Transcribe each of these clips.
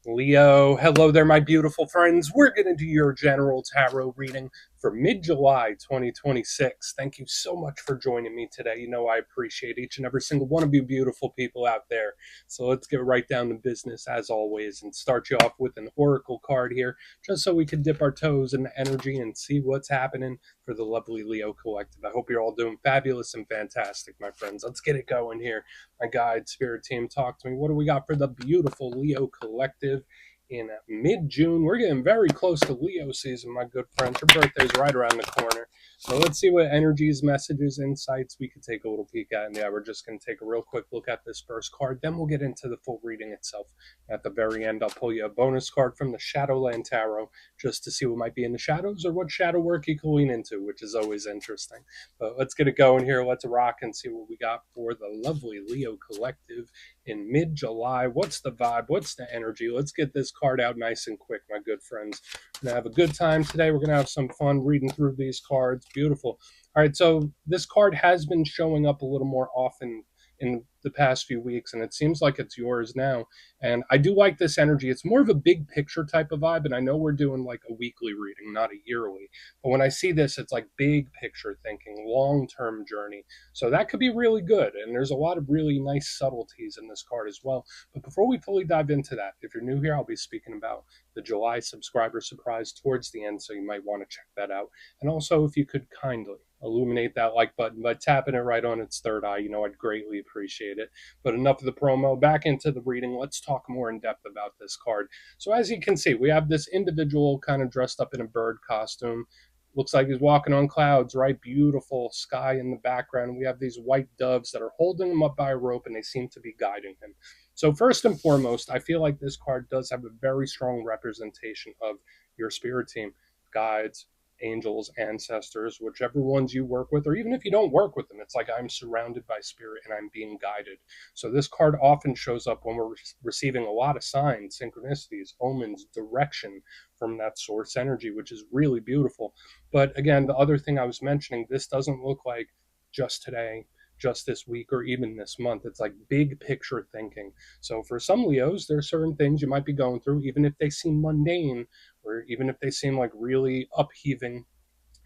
Leo, hello there, my beautiful friends. We're going to do your general tarot reading for mid-July 2026. Thank you so much for joining me today. You know I appreciate each and every single one of you beautiful people out there. So let's get right down to business as always and start you off with an oracle card here, just so we can dip our toes in the energy and see what's happening for the lovely Leo collective. I hope you're all doing fabulous and fantastic, my friends. Let's get it going here. My guide spirit team, talk to me. What do we got for the beautiful Leo collective in mid-June? We're getting very close to Leo season, my good friends. Your birthday's right around the corner. So let's see what energies, messages, insights we could take a little peek at. And yeah, we're just going to take a real quick look at this first card. Then we'll get into the full reading itself. At the very end, I'll pull you a bonus card from the Shadowland Tarot just to see what might be in the shadows or what shadow work you can lean into, which is always interesting. But let's get it going here. Let's rock and see what we got for the lovely Leo collective in mid-July. What's the vibe? What's the energy? Let's get this card out nice and quick, my good friends. We're going to have a good time today. We're going to have some fun reading through these cards. Beautiful. All right, so this card has been showing up a little more often in the past few weeks, and it seems like it's yours now. And I do like this energy. It's more of a big picture type of vibe, and I know we're doing like a weekly reading, not a yearly. But when I see this, it's like big picture thinking, long-term journey. So that could be really good. And there's a lot of really nice subtleties in this card as well. But before we fully dive into that, if you're new here, I'll be speaking about the July subscriber surprise towards the end. So you might want to check that out. And also, if you could kindly illuminate that like button by tapping it right on its third eye, I'd greatly appreciate it. But enough of the promo, back into the reading. Let's talk more in depth about this card. So as you can see, we have this individual kind of dressed up in a bird costume. Looks like he's walking on clouds, right? Beautiful sky in the background. We have these white doves that are holding him up by a rope, and they seem to be guiding him. So first and foremost, I feel like this card does have a very strong representation of your spirit team, guides, angels, ancestors, whichever ones you work with, or even if you don't work with them, it's like I'm surrounded by spirit and I'm being guided. So this card often shows up when we're receiving a lot of signs, synchronicities, omens, direction from that source energy, which is really beautiful. But again, the other thing I was mentioning, this doesn't look like just today, just this week, or even this month. It's like big picture thinking. So for some Leos, there are certain things you might be going through, even if they seem mundane, or even if they seem like really upheaving.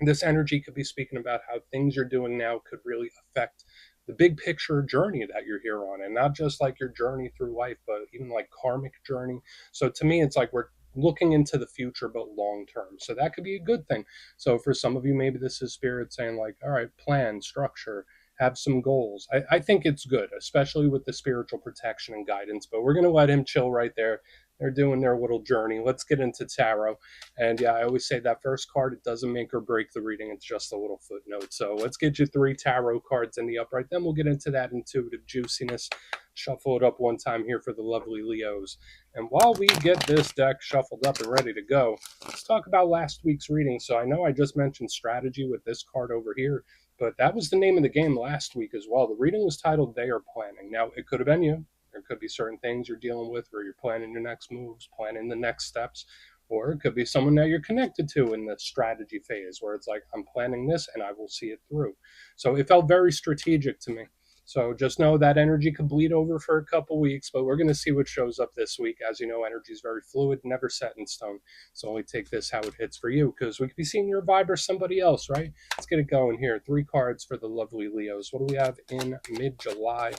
This energy could be speaking about how things you're doing now could really affect the big picture journey that you're here on, and not just like your journey through life, but even like karmic journey. So to me, it's like we're looking into the future but long term, so that could be a good thing. So for some of you, maybe this is spirit saying like, all right, plan, structure, have some goals. I think it's good, especially with the spiritual protection and guidance, but we're going to let him chill right there. They're doing their little journey. Let's get into tarot. And yeah, I always say that first card, it doesn't make or break the reading. It's just a little footnote. So let's get you 3 tarot cards in the upright. Then we'll get into that intuitive juiciness. Shuffle it up one time here for the lovely Leos. And while we get this deck shuffled up and ready to go, let's talk about last week's reading. So I know I just mentioned strategy with this card over here, but that was the name of the game last week as well. The reading was titled They Are Planning. Now, it could have been you. There could be certain things you're dealing with where you're planning your next moves, planning the next steps, or it could be someone that you're connected to in the strategy phase where it's like, I'm planning this and I will see it through. So it felt very strategic to me. So just know that energy could bleed over for a couple weeks, but we're going to see what shows up this week. As you know, energy is very fluid, never set in stone. So only take this how it hits for you, because we could be seeing your vibe or somebody else, right? Let's get it going here. 3 cards for the lovely Leos. What do we have in mid-July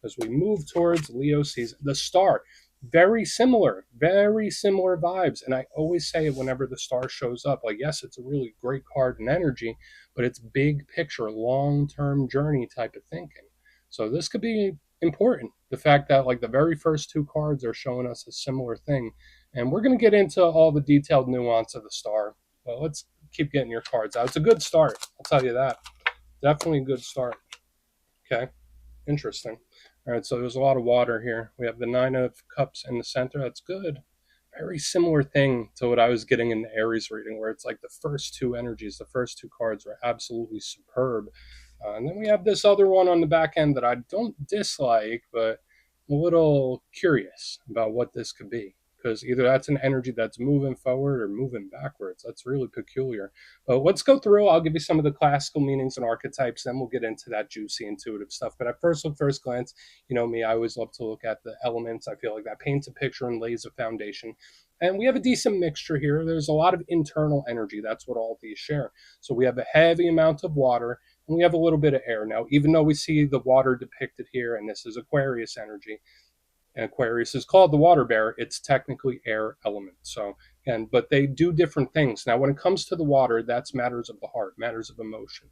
as we move towards Leo season? The star. Very similar vibes. And I always say it whenever the star shows up, like, yes, it's a really great card and energy, but it's big picture, long-term journey type of thinking. So this could be important. The fact that like the very first 2 cards are showing us a similar thing. And we're going to get into all the detailed nuance of the star. But let's keep getting your cards out. It's a good start. I'll tell you that. Definitely a good start. Okay. Interesting. All right, so there's a lot of water here. We have the 9 of Cups in the center. That's good. Very similar thing to what I was getting in the Aries reading, where it's like the first 2 energies, the first 2 cards were absolutely superb. And then we have this other one on the back end that I don't dislike, but I'm a little curious about what this could be. because either that's an energy that's moving forward or moving backwards. That's really peculiar. But let's go through. I'll give you some of the classical meanings and archetypes, then we'll get into that juicy, intuitive stuff. But at first glance, you know me, I always love to look at the elements. I feel like that paints a picture and lays a foundation. And we have a decent mixture here. There's a lot of internal energy. That's what all of these share. So we have a heavy amount of water and we have a little bit of air. Now, even though we see the water depicted here, and this is Aquarius energy, and Aquarius is called the water bear, it's technically air element. So, and but they do different things. Now, when it comes to the water, that's matters of the heart, matters of emotion,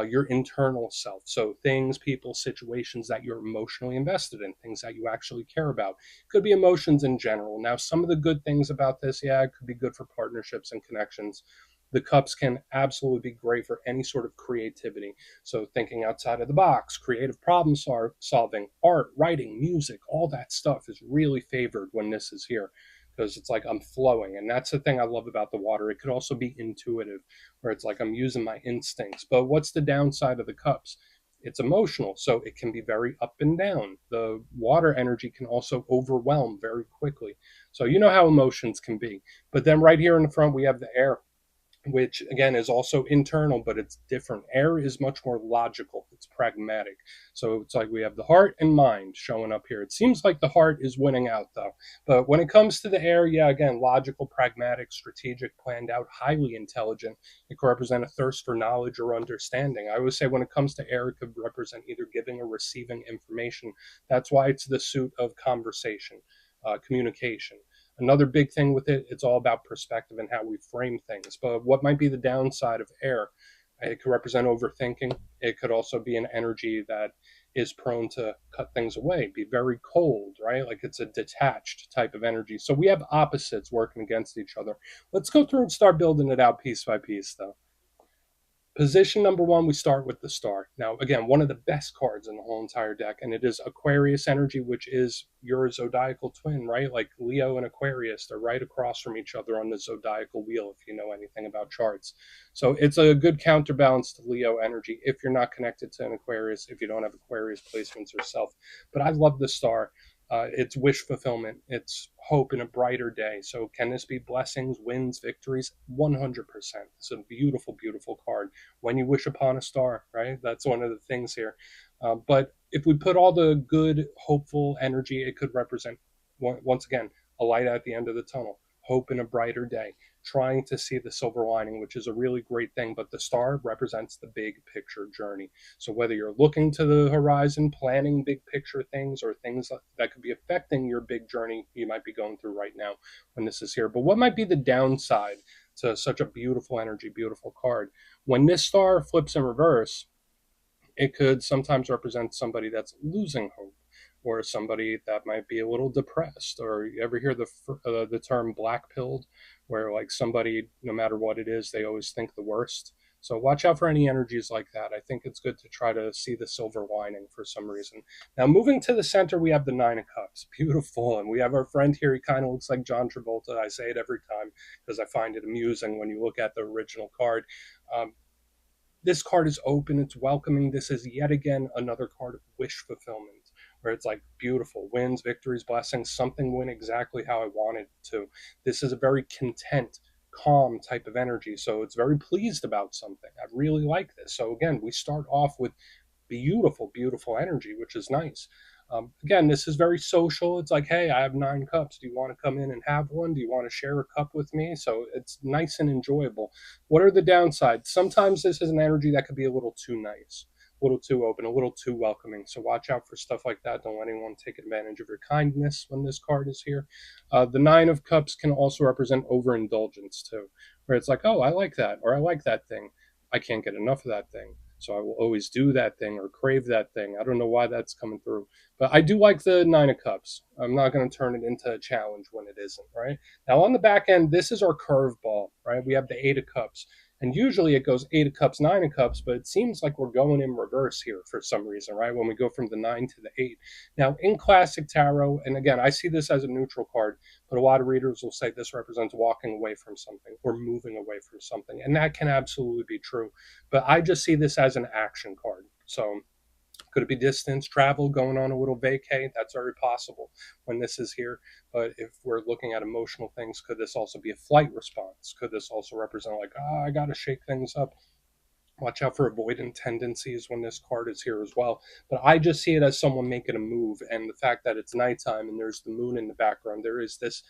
your internal self. So, things, people, situations that you're emotionally invested in, things that you actually care about. Could be emotions in general. Now, some of the good things about this, yeah, it could be good for partnerships and connections. The cups can absolutely be great for any sort of creativity. So, thinking outside of the box, creative problem solving, art, writing, music, all that stuff is really favored when this is here because it's like I'm flowing. And that's the thing I love about the water. It could also be intuitive, where it's like I'm using my instincts. But what's the downside of the cups? It's emotional, so it can be very up and down. The water energy can also overwhelm very quickly. So, you know how emotions can be. But then, right here in the front, we have the air, which again is also internal, but it's different. Air is much more logical, it's pragmatic. So it's like we have the heart and mind showing up here. It seems like the heart is winning out though. But when it comes to the air, yeah, again, logical, pragmatic, strategic, planned out, highly intelligent. It could represent a thirst for knowledge or understanding. I always say when it comes to air, it could represent either giving or receiving information. That's why it's the suit of conversation, communication. Another big thing with it, it's all about perspective and how we frame things. But what might be the downside of air? It could represent overthinking. It could also be an energy that is prone to cut things away, be very cold, right? Like it's a detached type of energy. So we have opposites working against each other. Let's go through and start building it out piece by piece, though. Position number one, we start with the star. Now, again, one of the best cards in the whole entire deck, and it is Aquarius energy, which is your zodiacal twin, right? Like Leo and Aquarius, they're right across from each other on the zodiacal wheel, if you know anything about charts. So it's a good counterbalance to Leo energy if you're not connected to an Aquarius, if you don't have Aquarius placements yourself. But I love the star. It's wish fulfillment. It's hope in a brighter day. So, can this be blessings, wins, victories? 100%. It's a beautiful, beautiful card. When you wish upon a star, right? That's one of the things here. But if we put all the good, hopeful energy, it could represent, once again, a light at the end of the tunnel, hope in a brighter day, trying to see the silver lining, which is a really great thing. But the star represents the big picture journey. So whether you're looking to the horizon, planning big picture things, or things that could be affecting your big journey you might be going through right now when this is here. But what might be the downside to such a beautiful energy, beautiful card? When this star flips in reverse, it could sometimes represent somebody that's losing hope, or somebody that might be a little depressed. Or you ever hear the term black pilled, where like somebody, no matter what it is, they always think the worst. So watch out for any energies like that. I think it's good to try to see the silver lining for some reason. Now, moving to the center, we have the Nine of Cups. Beautiful. And we have our friend here. He kind of looks like John Travolta. I say it every time because I find it amusing when you look at the original card. This card is open, it's welcoming. This is yet again another card of wish fulfillment, where it's like beautiful wins, victories, blessings, something went exactly how I wanted to. This is a very content, calm type of energy. So it's very pleased about something. I really like this. So again, we start off with beautiful, beautiful energy, which is nice. Again, this is very social. It's like, hey, I have 9 cups. Do you want to come in and have one? Do you want to share a cup with me? So it's nice and enjoyable. What are the downsides? Sometimes this is an energy that could be a little too nice, a little too open, a little too welcoming. So watch out for stuff like that. Don't let anyone take advantage of your kindness when this card is here. The 9 of Cups can also represent overindulgence too, where it's like, oh, I like that, or I like that thing. I can't get enough of that thing. So I will always do that thing or crave that thing. I don't know why that's coming through. But I do like the 9 of Cups. I'm not going to turn it into a challenge when it isn't, right? Now, on the back end, this is our curveball, right? We have the 8 of Cups. And usually it goes 8 of Cups, 9 of Cups, but it seems like we're going in reverse here for some reason, right? When we go from the 9 to the 8. Now, in classic tarot, and again, I see this as a neutral card, but a lot of readers will say this represents walking away from something or moving away from something. And that can absolutely be true. But I just see this as an action card. So Could it be distance, travel, going on a little vacay? That's very possible when this is here. But if we're looking at emotional things, could this also be a flight response? Could this also represent, like, I got to shake things up? Watch out for avoidant tendencies when this card is here as well. But I just see it as someone making a move, and the fact that it's nighttime and there's the moon in the background, there is this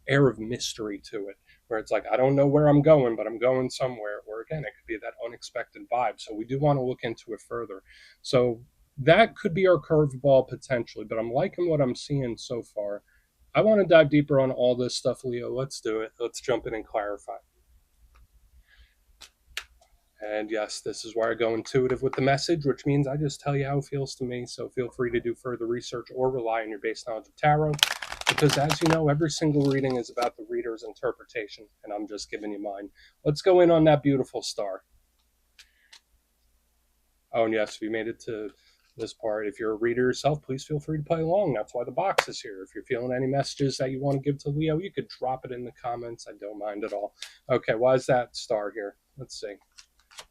air of mystery to it, where it's like, I don't know where I'm going, but I'm going somewhere. Or again, it could be that unexpected vibe. So we do want to look into it further. So that could be our curveball potentially, but I'm liking what I'm seeing so far. I want to dive deeper on all this stuff, Leo. Let's do it. Let's jump in and clarify. And yes, this is where I go intuitive with the message, which means I just tell you how it feels to me. So feel free to do further research or rely on your base knowledge of tarot. Because as you know, every single reading is about the reader's interpretation, and I'm just giving you mine. Let's go in on that beautiful star. Oh, and yes, if you made it to this part, if you're a reader yourself, please feel free to play along. That's why the box is here. If you're feeling any messages that you want to give to Leo, you could drop it in the comments. I don't mind at all. Okay, why is that star here? Let's see.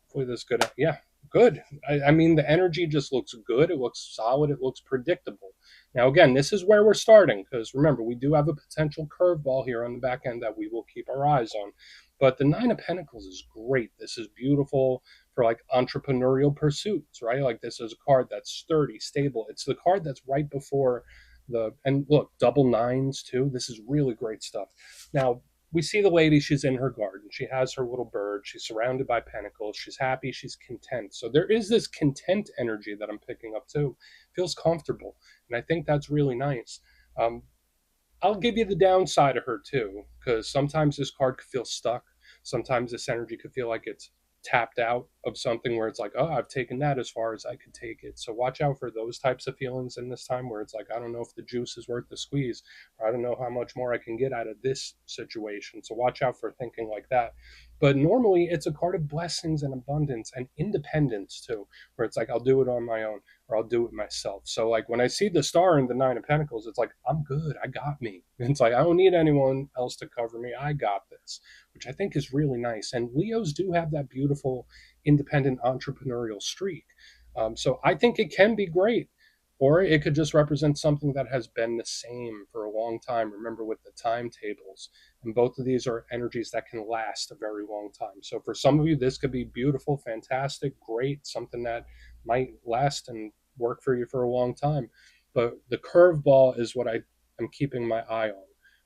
Hopefully this good. Yeah, good. I mean, the energy just looks good. It looks solid. It looks predictable. Now, again, this is where we're starting because remember, we do have a potential curveball here on the back end that we will keep our eyes on. But the Nine of Pentacles is great. This is beautiful for like entrepreneurial pursuits, right? Like this is a card that's sturdy, stable. It's the card that's right before the, and look, double nines too. This is really great stuff. Now, we see the lady, she's in her garden. She has her little bird. She's surrounded by pentacles. She's happy. She's content. So there is this content energy that I'm picking up too. Feels comfortable. And I think that's really nice. Um, I'll give you the downside of her too, because sometimes this card could feel stuck. Sometimes this energy could feel like it's tapped out of something where it's like, oh, I've taken that as far as I could take it. So watch out for those types of feelings in this time where it's like, I don't know if the juice is worth the squeeze, or I don't know how much more I can get out of this situation. So watch out for thinking like that. But normally it's a card of blessings and abundance and independence too, where it's like, I'll do it on my own or I'll do it myself. So like when I see the star in the Nine of Pentacles, it's like, I'm good. I got me. It's like I don't need anyone else to cover me. I got this, which I think is really nice. And Leos do have that beautiful independent entrepreneurial streak. So I think it can be great. Or it could just represent something that has been the same for a long time. Remember with the timetables. And both of these are energies that can last a very long time. So for some of you, this could be beautiful, fantastic, great, something that might last and work for you for a long time. But the curveball is what I am keeping my eye on.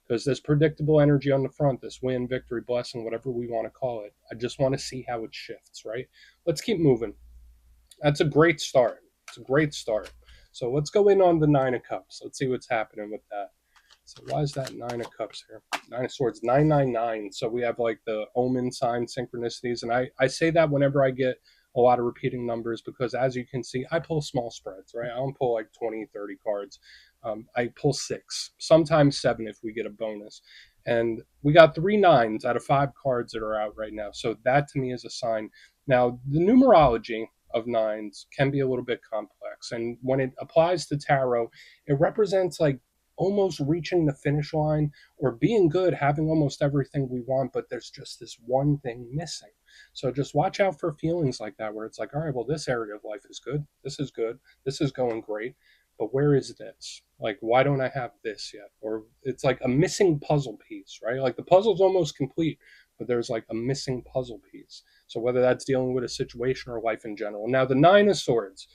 Because this predictable energy on the front, this win, victory, blessing, whatever we want to call it, I just want to see how it shifts, right? Let's keep moving. That's a great start. It's a great start. So let's go in on the Nine of Cups. Let's see what's happening with that. So why is that Nine of Cups here? Nine of Swords, 999. So we have like the omen sign synchronicities. And I say that whenever I get a lot of repeating numbers because as you can see, I pull small spreads, right? I don't pull like 20, 30 cards. I pull six, sometimes seven if we get a bonus. And we got three nines out of five cards that are out right now. So that to me is a sign. Now, the numerology of nines can be a little bit complex. And when it applies to tarot, it represents like almost reaching the finish line or being good, having almost everything we want, but there's just this one thing missing. So just watch out for feelings like that, where it's like, all right, well, this area of life is good. This is good. This is going great. But where is this? Like, why don't I have this yet? Or it's like a missing puzzle piece, right? Like the puzzle's almost complete, but there's like a missing puzzle piece. So whether that's dealing with a situation or life in general. Now, the Nine of Swords,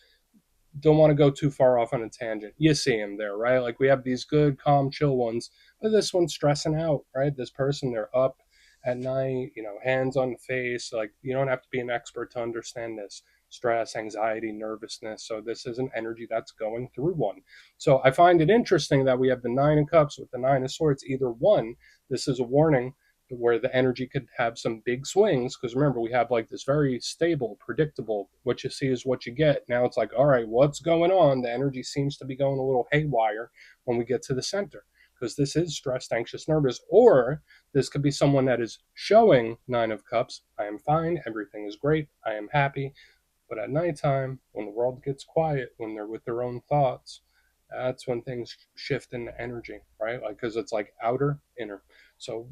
don't want to go too far off on a tangent. You see him there, right? Like we have these good, calm, chill ones, but this one's stressing out, right? This person, they're up at night, hands on the face. Like you don't have to be an expert to understand this. Stress, anxiety, nervousness. So this is an energy that's going through one. So I find it interesting that we have the Nine of Cups with the Nine of Swords. Either one, this is a warning where the energy could have some big swings because remember we have like this very stable predictable what you see is what you get. Now it's like, all right, what's going on? The energy seems to be going a little haywire when we get to the center because this is stressed, anxious, nervous. Or this could be someone that is showing Nine of Cups, I am fine, everything is great, I am happy. But at nighttime, when the world gets quiet, when they're with their own thoughts, that's when things shift in energy, right? Like because it's like outer inner. So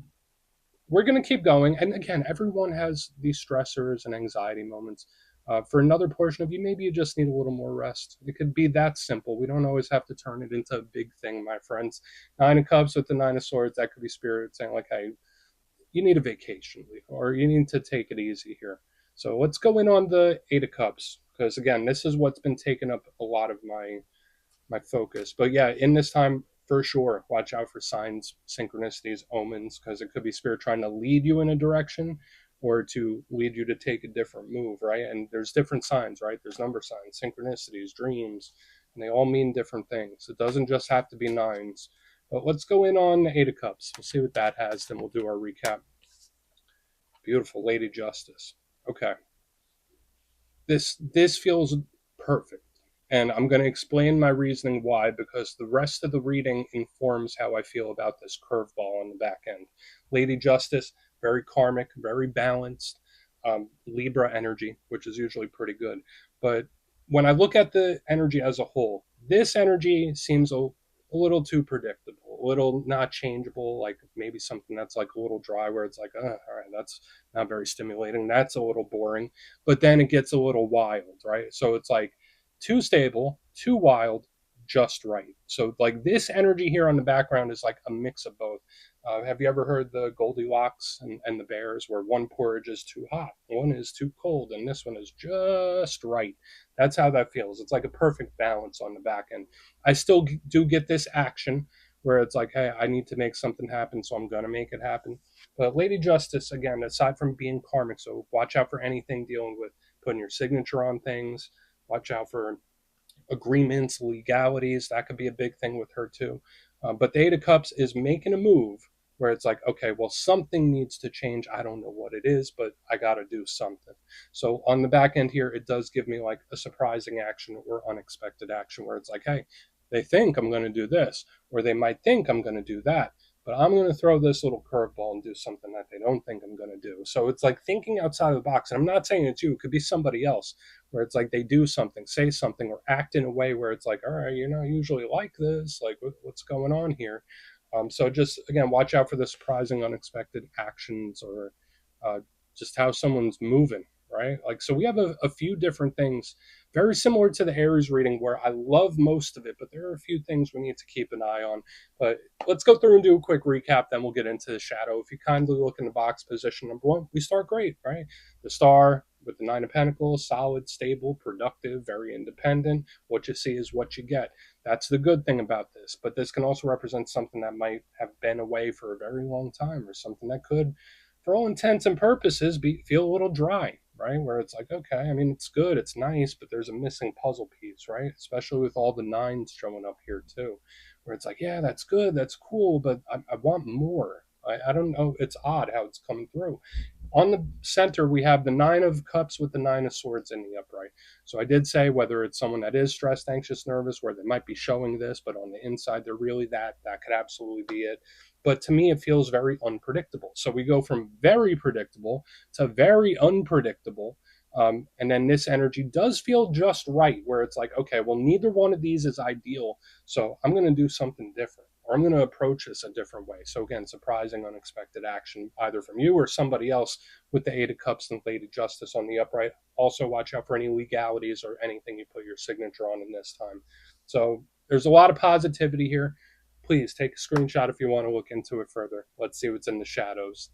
we're going to keep going. And again, everyone has these stressors and anxiety moments. For another portion of you, maybe you just need a little more rest. It could be that simple. We don't always have to turn it into a big thing, my friends. Nine of Cups with the Nine of Swords, that could be spirit saying, like, hey, you need a vacation, or you need to take it easy here. So let's go in on the Eight of Cups, because again, this is what's been taking up a lot of my focus. But yeah, in this time, for sure, watch out for signs, synchronicities, omens, because it could be spirit trying to lead you in a direction or to lead you to take a different move, right? And there's different signs, right? There's number signs, synchronicities, dreams, and they all mean different things. It doesn't just have to be nines. But let's go in on the Eight of Cups. We'll see what that has, then we'll do our recap. Beautiful Lady Justice. Okay. This feels perfect. And I'm going to explain my reasoning why, because the rest of the reading informs how I feel about this curveball on the back end. Lady Justice, very karmic, very balanced, Libra energy, which is usually pretty good. But when I look at the energy as a whole, this energy seems a little too predictable, a little not changeable, like maybe something that's like a little dry where it's like, all right, that's not very stimulating. That's a little boring. But then it gets a little wild, right? So it's like too stable, too wild, just right. So like this energy here on the background is like a mix of both. Have you ever heard the Goldilocks and the Bears, where one porridge is too hot, one is too cold, and this one is just right? That's how that feels. It's like a perfect balance on the back end. I still do get this action where it's like, hey, I need to make something happen, so I'm gonna make it happen. But Lady Justice, again, aside from being karmic, so watch out for anything dealing with putting your signature on things. Watch out for agreements, legalities. That could be a big thing with her too. But the Eight of Cups is making a move where it's like, okay, well, something needs to change. I don't know what it is, but I got to do something. So on the back end here, it does give me like a surprising action or unexpected action where it's like, hey, they think I'm going to do this, or they might think I'm going to do that. But I'm going to throw this little curveball and do something that they don't think I'm going to do. So it's like thinking outside of the box. And I'm not saying it's you, it could be somebody else where it's like they do something, say something, or act in a way where it's like, all right, you're not usually like this. Like, what's going on here? So just again, watch out for the surprising, unexpected actions or uh, just how someone's moving, right? Like, so we have a few different things very similar to the Aries reading where I love most of it, but there are a few things we need to keep an eye on. But let's go through and do a quick recap, then we'll get into the shadow. If you kindly look in the box, position number one, we start great, right? The star with the Nine of Pentacles, solid, stable, productive, very independent. What you see is what you get. That's the good thing about this. But this can also represent something that might have been away for a very long time, or something that could, for all intents and purposes, feel a little dry, right? Where it's like, okay, I mean, it's good, it's nice, but there's a missing puzzle piece, right? Especially with all the nines showing up here too, where it's like, yeah, that's good, that's cool, but I want more. I don't know. It's odd how it's coming through. On the center, we have the Nine of Cups with the Nine of Swords in the upright. So I did say whether it's someone that is stressed, anxious, nervous, where they might be showing this, but on the inside, they're really that. That could absolutely be it. But to me, it feels very unpredictable. So we go from very predictable to very unpredictable. And then this energy does feel just right, where it's like, okay, well, neither one of these is ideal. So I'm going to do something different, or I'm going to approach this a different way. So again, surprising, unexpected action, either from you or somebody else with the Eight of Cups and Lady Justice on the upright. Also, watch out for any legalities or anything you put your signature on in this time. So there's a lot of positivity here. Please take a screenshot if you want to look into it further. Let's see what's in the shadows.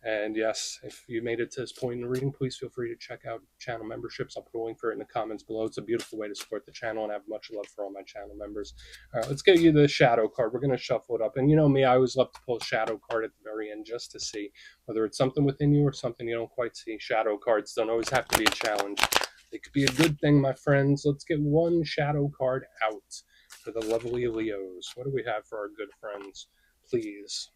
And yes, if you made it to this point in the reading, please feel free to check out channel memberships. I'll put a link for it in the comments below. It's a beautiful way to support the channel, and I have much love for all my channel members. All right, let's get you the shadow card. We're going to shuffle it up. And you know me, I always love to pull a shadow card at the very end just to see whether it's something within you or something you don't quite see. Shadow cards don't always have to be a challenge. They could be a good thing, my friends. Let's get one shadow card out for the lovely Leos. What do we have for our good friends? Please.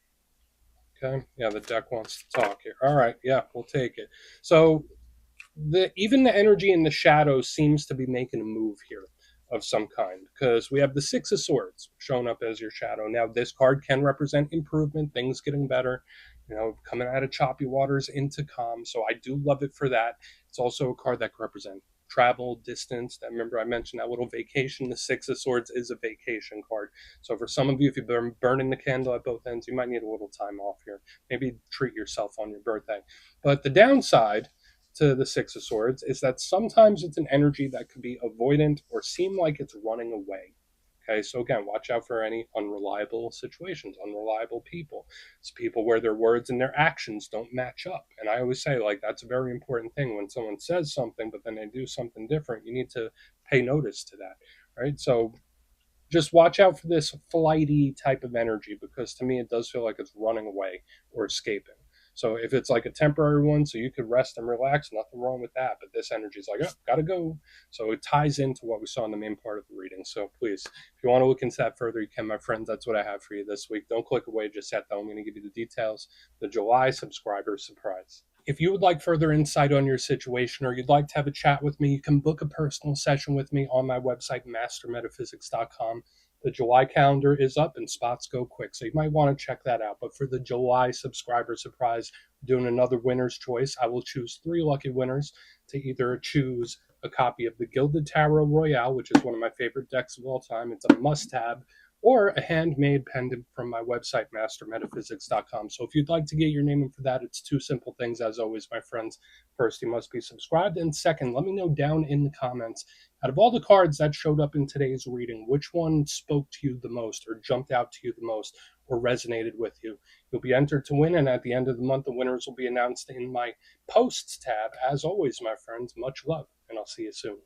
Okay. Yeah, the deck wants to talk here. All right. Yeah, we'll take it. So even the energy in the shadows seems to be making a move here of some kind, because we have the Six of Swords showing up as your shadow. Now, this card can represent improvement, things getting better, coming out of choppy waters into calm. So I do love it for that. It's also a card that can represent travel, distance. Remember, I mentioned that little vacation. The Six of Swords is a vacation card. So for some of you, if you've been burning the candle at both ends, you might need a little time off here. Maybe treat yourself on your birthday. But the downside to the Six of Swords is that sometimes it's an energy that could be avoidant or seem like it's running away. Okay, so again, watch out for any unreliable situations, unreliable people. It's people where their words and their actions don't match up. And I always say, like, that's a very important thing. When someone says something, but then they do something different, you need to pay notice to that, right? So just watch out for this flighty type of energy because to me, it does feel like it's running away or escaping. So if it's like a temporary one, so you could rest and relax, nothing wrong with that. But this energy is like, oh, gotta go. So it ties into what we saw in the main part of the reading. So please, if you want to look into that further, you can, my friends. That's what I have for you this week. Don't click away just yet, though. I'm going to give you the details. The July subscriber surprise. If you would like further insight on your situation or you'd like to have a chat with me, you can book a personal session with me on my website, mastermetaphysics.com. The July calendar is up and spots go quick, so you might want to check that out. But for the July subscriber surprise, doing another winner's choice, I will choose 3 lucky winners to either choose a copy of the Gilded Tarot Royale, which is one of my favorite decks of all time. It's a must have, or a handmade pendant from my website, mastermetaphysics.com. So if you'd like to get your name in for that, it's 2 simple things, as always, my friends. First, you must be subscribed. And second, let me know down in the comments, out of all the cards that showed up in today's reading, which one spoke to you the most or jumped out to you the most or resonated with you. You'll be entered to win, and at the end of the month, the winners will be announced in my posts tab. As always, my friends, much love, and I'll see you soon.